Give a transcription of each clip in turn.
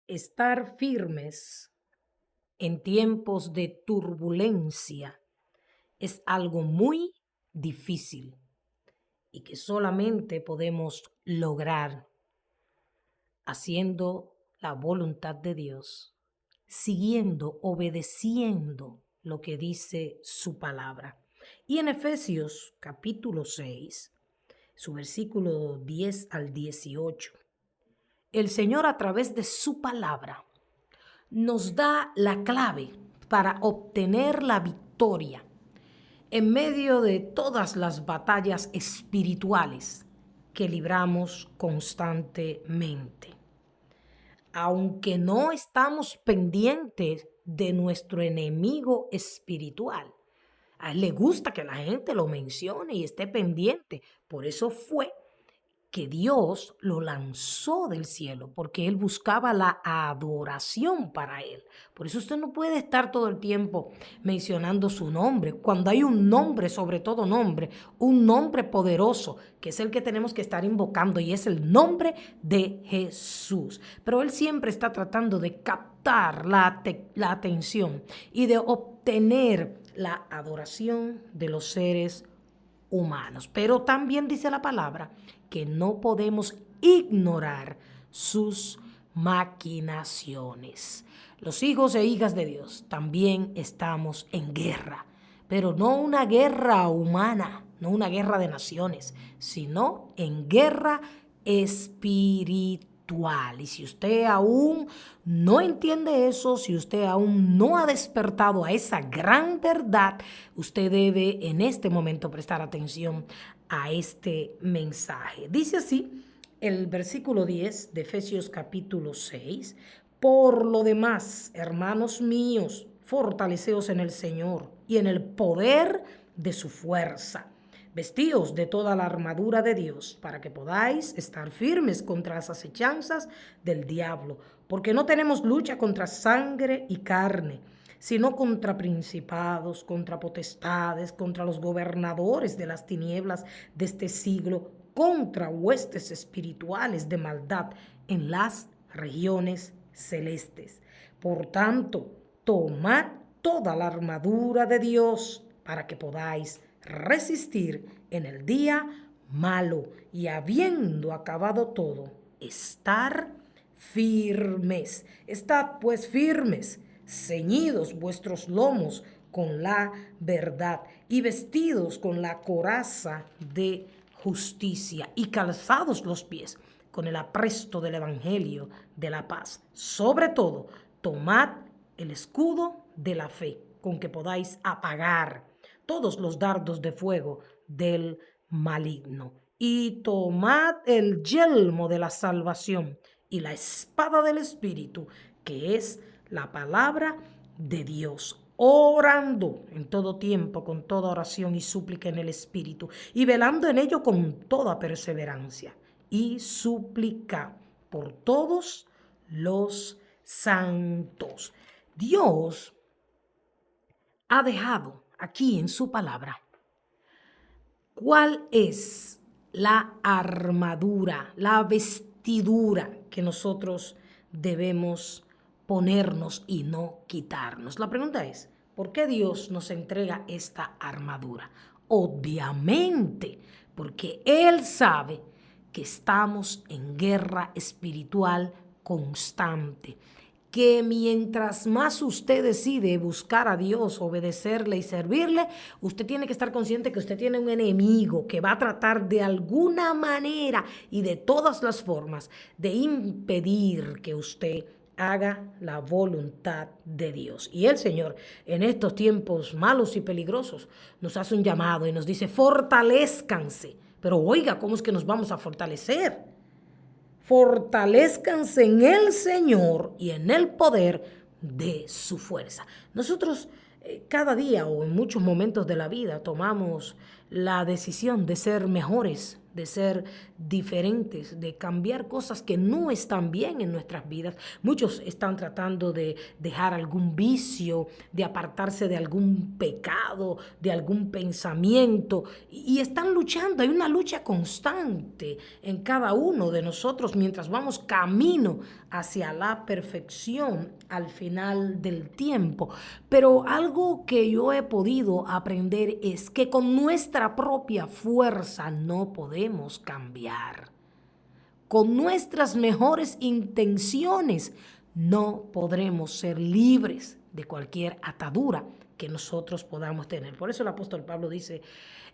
Estar firmes en tiempos de turbulencia es algo muy difícil y que solamente podemos lograr haciendo la voluntad de Dios, siguiendo, obedeciendo lo que dice su palabra. Y en Efesios capítulo 6, su versículo 10 al 18, el Señor a través de su palabra nos da la clave para obtener la victoria en medio de todas las batallas espirituales que libramos constantemente. Aunque no estamos pendientes de nuestro enemigo espiritual, a él le gusta que la gente lo mencione y esté pendiente. Por eso fue que Dios lo lanzó del cielo, porque él buscaba la adoración para él. Por eso usted no puede estar todo el tiempo mencionando su nombre. Cuando hay un nombre, sobre todo nombre, un nombre poderoso, que es el que tenemos que estar invocando, y es el nombre de Jesús. Pero él siempre está tratando de captar la atención y de obtener la adoración de los seres humanos. Pero también dice la palabra que no podemos ignorar sus maquinaciones. Los hijos e hijas de Dios también estamos en guerra, pero no una guerra humana, no una guerra de naciones, sino en guerra espiritual. Y si usted aún no entiende eso, si usted aún no ha despertado a esa gran verdad, usted debe en este momento prestar atención a este mensaje. Dice así el versículo 10 de Efesios capítulo 6. Por lo demás, hermanos míos, fortaleceos en el Señor y en el poder de su fuerza. Vestíos de toda la armadura de Dios para que podáis estar firmes contra las acechanzas del diablo, porque no tenemos lucha contra sangre y carne, sino contra principados, contra potestades, contra los gobernadores de las tinieblas de este siglo, contra huestes espirituales de maldad en las regiones celestes. Por tanto, tomad toda la armadura de Dios para que podáis resistir en el día malo y habiendo acabado todo, estar firmes. Estad pues firmes, ceñidos vuestros lomos con la verdad y vestidos con la coraza de justicia y calzados los pies con el apresto del evangelio de la paz. Sobre todo, tomad el escudo de la fe con que podáis apagar todos los dardos de fuego del maligno. Y tomad el yelmo de la salvación y la espada del Espíritu, que es la palabra de Dios, orando en todo tiempo, con toda oración y súplica en el Espíritu, y velando en ello con toda perseverancia, y suplica por todos los santos. Dios ha dejado aquí en su palabra cuál es la armadura, la vestidura que nosotros debemos ponernos y no quitarnos. La pregunta es, ¿por qué Dios nos entrega esta armadura? Obviamente, porque Él sabe que estamos en guerra espiritual constante, que mientras más usted decide buscar a Dios, obedecerle y servirle, usted tiene que estar consciente que usted tiene un enemigo que va a tratar de alguna manera y de todas las formas de impedir que usted haga la voluntad de Dios. Y el Señor, en estos tiempos malos y peligrosos, nos hace un llamado y nos dice, fortalezcanse. Pero oiga, ¿cómo es que nos vamos a fortalecer? Fortalezcanse en el Señor y en el poder de su fuerza. Nosotros cada día o en muchos momentos de la vida tomamos la decisión de ser mejores, de ser diferentes, de cambiar cosas que no están bien en nuestras vidas. Muchos están tratando de dejar algún vicio, de apartarse de algún pecado, de algún pensamiento, y están luchando. Hay una lucha constante en cada uno de nosotros mientras vamos camino hacia la perfección al final del tiempo. Pero algo que yo he podido aprender es que con nuestra propia fuerza no podemos cambiar. Con nuestras mejores intenciones no podremos ser libres de cualquier atadura que nosotros podamos tener. Por eso el apóstol Pablo dice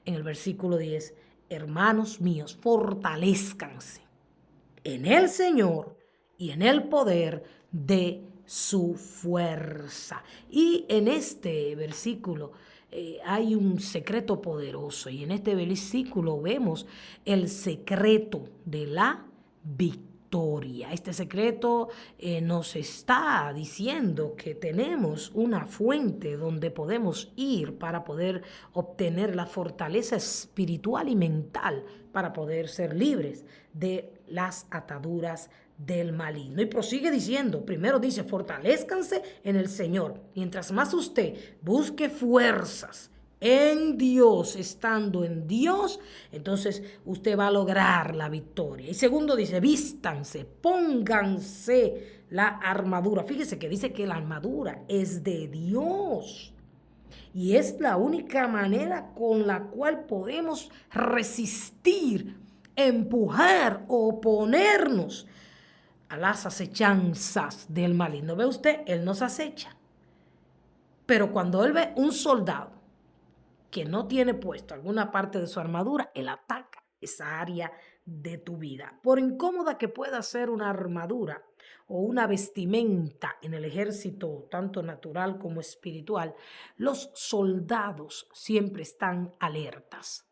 en el versículo 10, hermanos míos, fortalezcanse en el Señor y en el poder de su fuerza. Y en este versículo hay un secreto poderoso, y en este versículo vemos el secreto de la victoria. Este secreto nos está diciendo que tenemos una fuente donde podemos ir para poder obtener la fortaleza espiritual y mental para poder ser libres de las ataduras del maligno. Y prosigue diciendo, primero dice, fortalezcanse en el Señor. Mientras más usted busque fuerzas en Dios, estando en Dios, entonces usted va a lograr la victoria. Y segundo dice, vístanse, pónganse la armadura. Fíjese que dice que la armadura es de Dios. Y es la única manera con la cual podemos resistir, empujar o oponernos a las acechanzas del maligno. ¿Ve usted? Él nos acecha. Pero cuando él ve un soldado que no tiene puesto alguna parte de su armadura, él ataca esa área de tu vida. Por incómoda que pueda ser una armadura o una vestimenta en el ejército, tanto natural como espiritual, los soldados siempre están alertas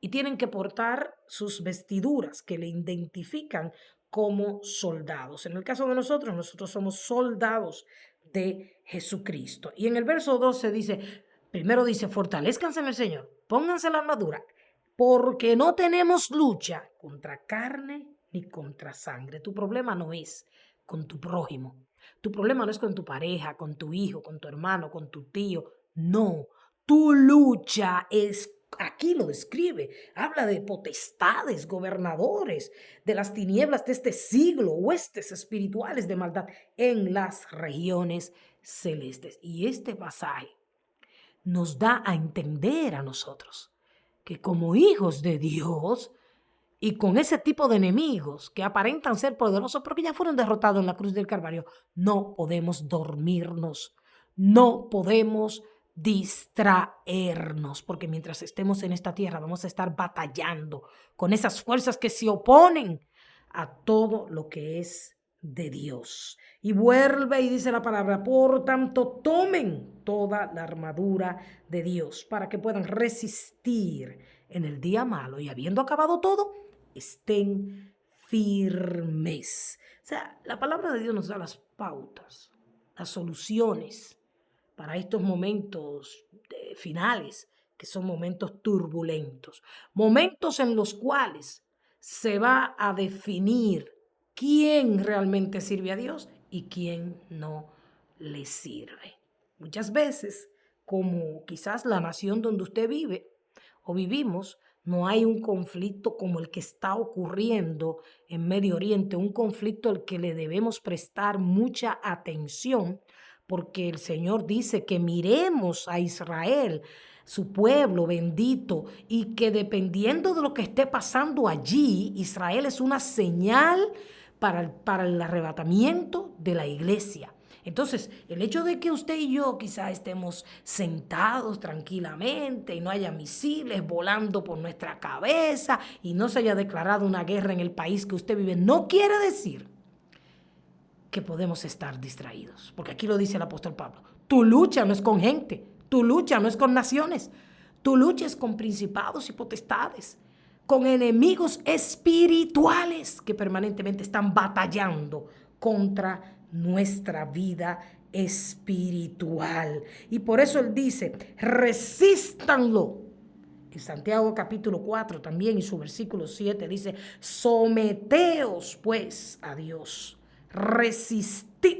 y tienen que portar sus vestiduras que le identifican como soldados. En el caso de nosotros somos soldados de Jesucristo. Y en el verso 12 dice, primero dice, fortalezcanse en el Señor, pónganse la armadura, porque no tenemos lucha contra carne ni contra sangre. Tu problema no es con tu prójimo. Tu problema no es con tu pareja, con tu hijo, con tu hermano, con tu tío. No, tu lucha es, aquí lo describe, habla de potestades, gobernadores, de las tinieblas de este siglo, huestes espirituales de maldad en las regiones celestes. Y este pasaje nos da a entender a nosotros que como hijos de Dios y con ese tipo de enemigos que aparentan ser poderosos porque ya fueron derrotados en la cruz del Calvario, no podemos dormirnos, no podemos distraernos, porque mientras estemos en esta tierra vamos a estar batallando con esas fuerzas que se oponen a todo lo que es de Dios. Y vuelve y dice la palabra, por tanto, tomen toda la armadura de Dios para que puedan resistir en el día malo y habiendo acabado todo, estén firmes. O sea, la palabra de Dios nos da las pautas, las soluciones para estos momentos finales, que son momentos turbulentos, momentos en los cuales se va a definir quién realmente sirve a Dios y quién no le sirve. Muchas veces, como quizás la nación donde usted vive o vivimos, no hay un conflicto como el que está ocurriendo en Medio Oriente, un conflicto al que le debemos prestar mucha atención, porque el Señor dice que miremos a Israel, su pueblo bendito, y que dependiendo de lo que esté pasando allí, Israel es una señal para el arrebatamiento de la iglesia. Entonces, el hecho de que usted y yo quizás estemos sentados tranquilamente y no haya misiles volando por nuestra cabeza y no se haya declarado una guerra en el país que usted vive, no quiere decir que podemos estar distraídos. Porque aquí lo dice el apóstol Pablo. Tu lucha no es con gente, tu lucha no es con naciones, tu lucha es con principados y potestades, con enemigos espirituales que permanentemente están batallando contra nuestra vida espiritual. Y por eso él dice, resístanlo En Santiago capítulo 4 también y su versículo 7 dice, someteos pues a Dios, resistid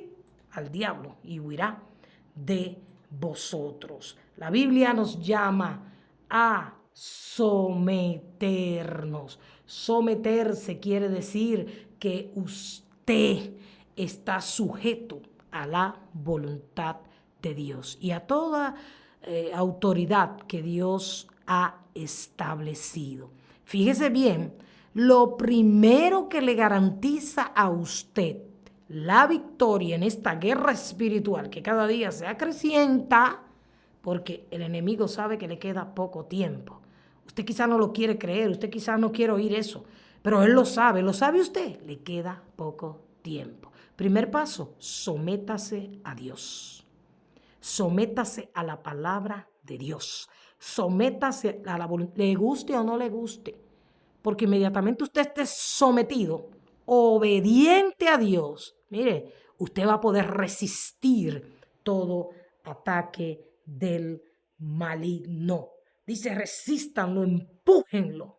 al diablo y huirá de vosotros. La Biblia nos llama a someternos. Someterse quiere decir que usted está sujeto a la voluntad de Dios y a toda autoridad que Dios ha establecido. Fíjese bien, lo primero que le garantiza a usted la victoria en esta guerra espiritual que cada día se acrecienta, porque el enemigo sabe que le queda poco tiempo. Usted quizá no lo quiere creer, usted quizá no quiere oír eso, pero él lo sabe usted, le queda poco tiempo. Primer paso, sométase a Dios. Sométase a la palabra de Dios. Sométase a la voluntad, le guste o no le guste, porque inmediatamente usted esté sometido, obediente a Dios, mire, usted va a poder resistir todo ataque del maligno. Dice, resístanlo, empújenlo.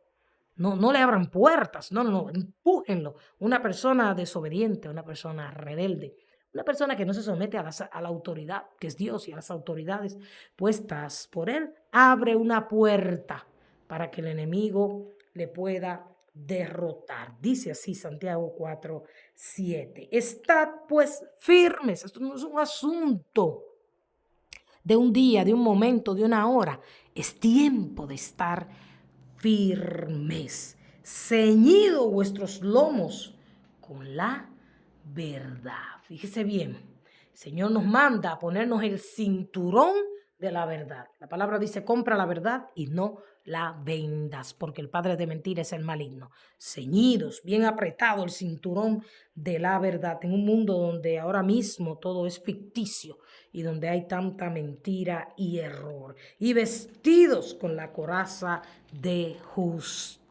No le abran puertas, no, empújenlo. Una persona desobediente, una persona rebelde, una persona que no se somete a la autoridad, que es Dios, y a las autoridades puestas por él, abre una puerta para que el enemigo le pueda derrotar. Dice así Santiago 4:7. Estad pues firmes. Esto no es un asunto de un día, de un momento, de una hora. Es tiempo de estar firmes. Ceñido vuestros lomos con la verdad. Fíjese bien, el Señor nos manda a ponernos el cinturón de la verdad. La palabra dice, compra la verdad y no la vendas, porque el padre de mentira es el maligno. Ceñidos, bien apretado el cinturón de la verdad, en un mundo donde ahora mismo todo es ficticio y donde hay tanta mentira y error. Y vestidos con la coraza de justicia.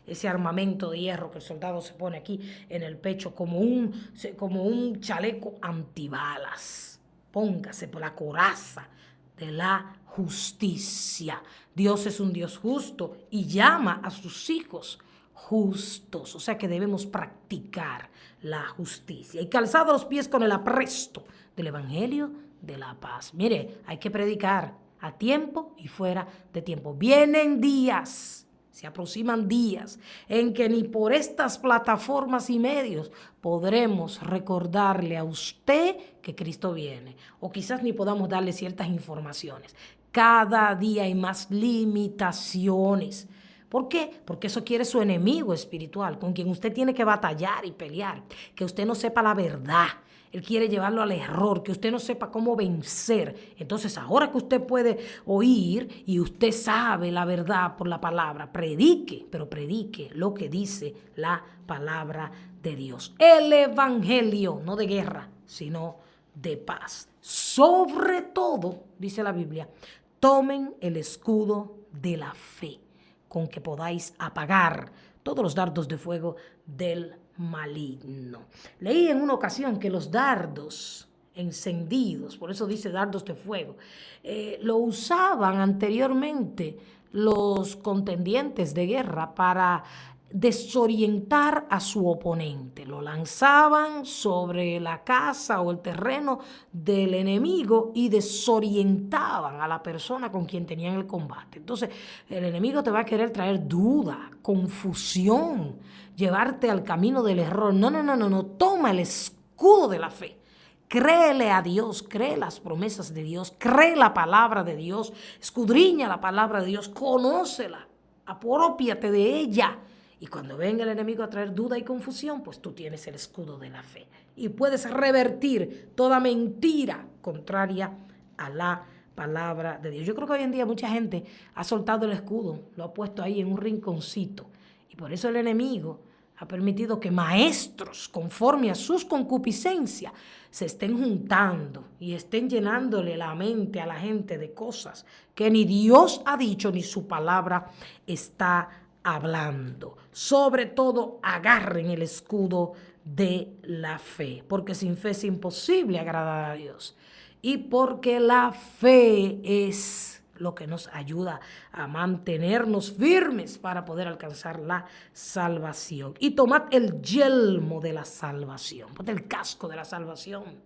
Ese armamento de hierro que el soldado se pone aquí en el pecho como un chaleco antibalas. Póngase por la coraza de la justicia. Dios es un Dios justo y llama a sus hijos justos. O sea que debemos practicar la justicia. Y calzado los pies con el apresto del evangelio de la paz. Mire, hay que predicar a tiempo y fuera de tiempo. Vienen días. Se aproximan días en que ni por estas plataformas y medios podremos recordarle a usted que Cristo viene. O quizás ni podamos darle ciertas informaciones. Cada día hay más limitaciones. ¿Por qué? Porque eso quiere su enemigo espiritual, con quien usted tiene que batallar y pelear. Que usted no sepa la verdad. Él quiere llevarlo al error, que usted no sepa cómo vencer. Entonces, ahora que usted puede oír y usted sabe la verdad por la palabra, predique, pero predique lo que dice la palabra de Dios. El evangelio, no de guerra, sino de paz. Sobre todo, dice la Biblia, tomen el escudo de la fe, con que podáis apagar todos los dardos de fuego del maligno. Leí en una ocasión que los dardos encendidos, por eso dice dardos de fuego, lo usaban anteriormente los contendientes de guerra para desorientar a su oponente. Lo lanzaban sobre la casa o el terreno del enemigo y desorientaban a la persona con quien tenían el combate. Entonces, el enemigo te va a querer traer duda, confusión, llevarte al camino del error. No. Toma el escudo de la fe. Créele a Dios, cree las promesas de Dios, cree la palabra de Dios, escudriña la palabra de Dios, conócela, apropiate de ella. Y cuando venga el enemigo a traer duda y confusión, pues tú tienes el escudo de la fe. Y puedes revertir toda mentira contraria a la palabra de Dios. Yo creo que hoy en día mucha gente ha soltado el escudo, lo ha puesto ahí en un rinconcito. Y por eso el enemigo ha permitido que maestros, conforme a sus concupiscencias, se estén juntando y estén llenándole la mente a la gente de cosas que ni Dios ha dicho ni su palabra está hablando. Sobre todo, agarren el escudo de la fe, porque sin fe es imposible agradar a Dios. Y porque la fe es lo que nos ayuda a mantenernos firmes para poder alcanzar la salvación. Y tomad el yelmo de la salvación, ponte el casco de la salvación.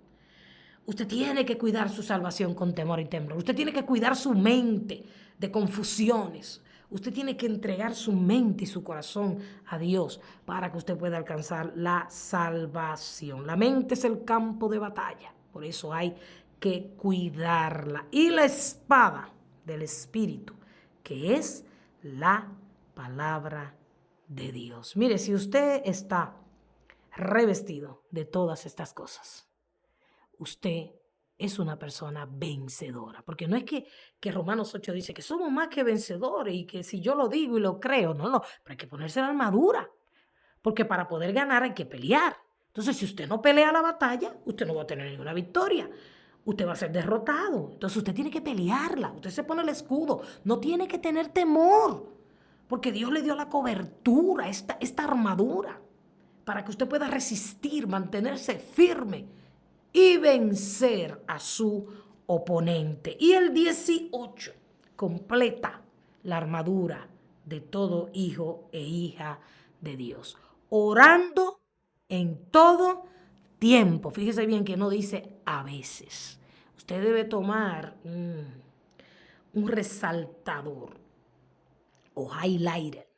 Usted tiene que cuidar su salvación con temor y temblor. Usted tiene que cuidar su mente de confusiones. Usted tiene que entregar su mente y su corazón a Dios para que usted pueda alcanzar la salvación. La mente es el campo de batalla, por eso hay que cuidarla. Y la espada del Espíritu, que es la palabra de Dios. Mire, si usted está revestido de todas estas cosas, usted es una persona vencedora. Porque no es que Romanos 8 dice que somos más que vencedores y que si yo lo digo y lo creo, no, pero hay que ponerse la armadura. Porque para poder ganar hay que pelear. Entonces, si usted no pelea la batalla, usted no va a tener ninguna victoria. Usted va a ser derrotado. Entonces, usted tiene que pelearla. Usted se pone el escudo. No tiene que tener temor. Porque Dios le dio la cobertura, esta armadura, para que usted pueda resistir, mantenerse firme y vencer a su oponente. Y el 18 completa la armadura de todo hijo e hija de Dios, orando en todo tiempo. Fíjese bien que no dice a veces. Usted debe tomar un resaltador o highlighter,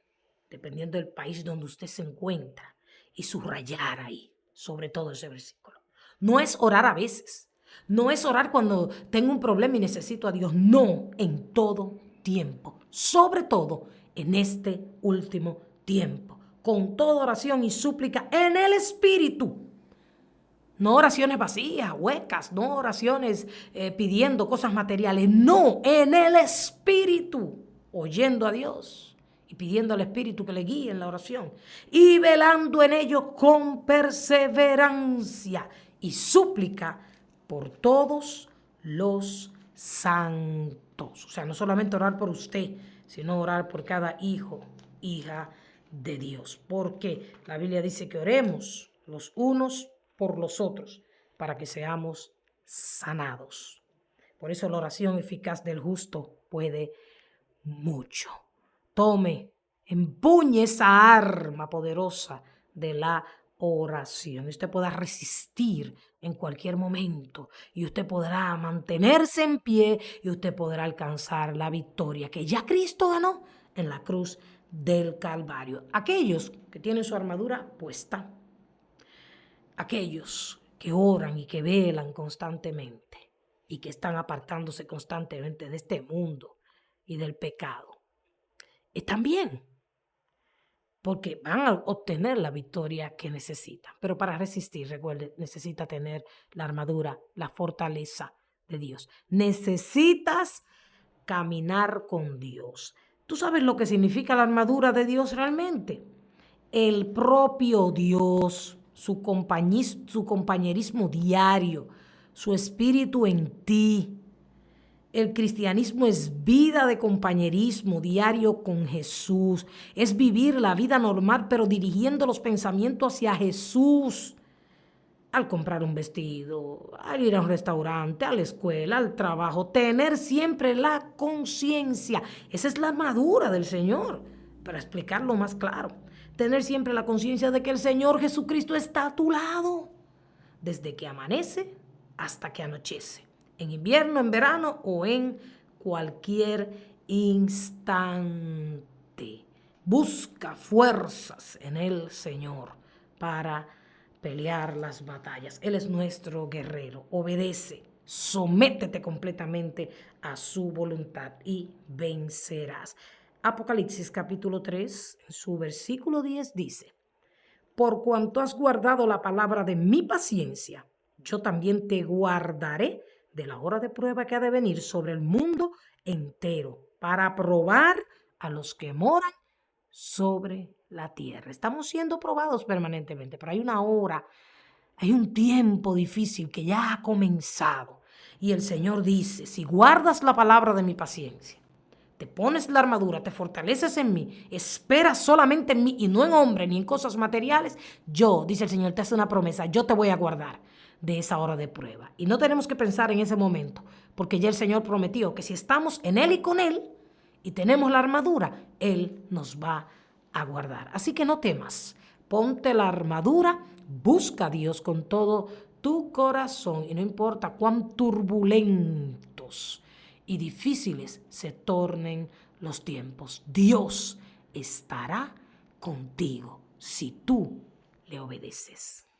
dependiendo del país donde usted se encuentra, y subrayar ahí, sobre todo ese versículo. No es orar a veces, no es orar cuando tengo un problema y necesito a Dios, no, en todo tiempo, sobre todo en este último tiempo, con toda oración y súplica en el Espíritu. No oraciones vacías, huecas, no oraciones pidiendo cosas materiales, no, en el Espíritu, oyendo a Dios y pidiendo al Espíritu que le guíe en la oración y velando en ello con perseverancia y súplica por todos los santos. O sea, no solamente orar por usted, sino orar por cada hijo, hija de Dios. Porque la Biblia dice que oremos los unos por los otros para que seamos sanados. Por eso la oración eficaz del justo puede mucho. Tome, empuñe esa arma poderosa de la oración. Usted podrá resistir en cualquier momento y usted podrá mantenerse en pie y usted podrá alcanzar la victoria que ya Cristo ganó en la cruz del Calvario. Aquellos que tienen su armadura puesta, aquellos que oran y que velan constantemente y que están apartándose constantemente de este mundo y del pecado, están bien, porque van a obtener la victoria que necesitan. Pero para resistir, recuerde, necesita tener la armadura, la fortaleza de Dios. Necesitas caminar con Dios. ¿Tú sabes lo que significa la armadura de Dios realmente? El propio Dios, su compañerismo diario, su espíritu en ti. El cristianismo es vida de compañerismo diario con Jesús. Es vivir la vida normal, pero dirigiendo los pensamientos hacia Jesús. Al comprar un vestido, al ir a un restaurante, a la escuela, al trabajo. Tener siempre la conciencia. Esa es la armadura del Señor, para explicarlo más claro. Tener siempre la conciencia de que el Señor Jesucristo está a tu lado, desde que amanece hasta que anochece. En invierno, en verano o en cualquier instante. Busca fuerzas en el Señor para pelear las batallas. Él es nuestro guerrero. Obedece, sométete completamente a su voluntad y vencerás. Apocalipsis capítulo 3, en su versículo 10 dice: por cuanto has guardado la palabra de mi paciencia, yo también te guardaré de la hora de prueba que ha de venir sobre el mundo entero, para probar a los que moran sobre la tierra. Estamos siendo probados permanentemente, pero hay una hora, hay un tiempo difícil que ya ha comenzado. Y el Señor dice: si guardas la palabra de mi paciencia, te pones la armadura, te fortaleces en mí, esperas solamente en mí y no en hombre ni en cosas materiales, yo, dice el Señor, te hace una promesa: yo te voy a guardar de esa hora de prueba. Y no tenemos que pensar en ese momento, porque ya el Señor prometió que si estamos en Él y con Él y tenemos la armadura, Él nos va a guardar. Así que no temas, ponte la armadura, busca a Dios con todo tu corazón y no importa cuán turbulentos y difíciles se tornen los tiempos, Dios estará contigo si tú le obedeces.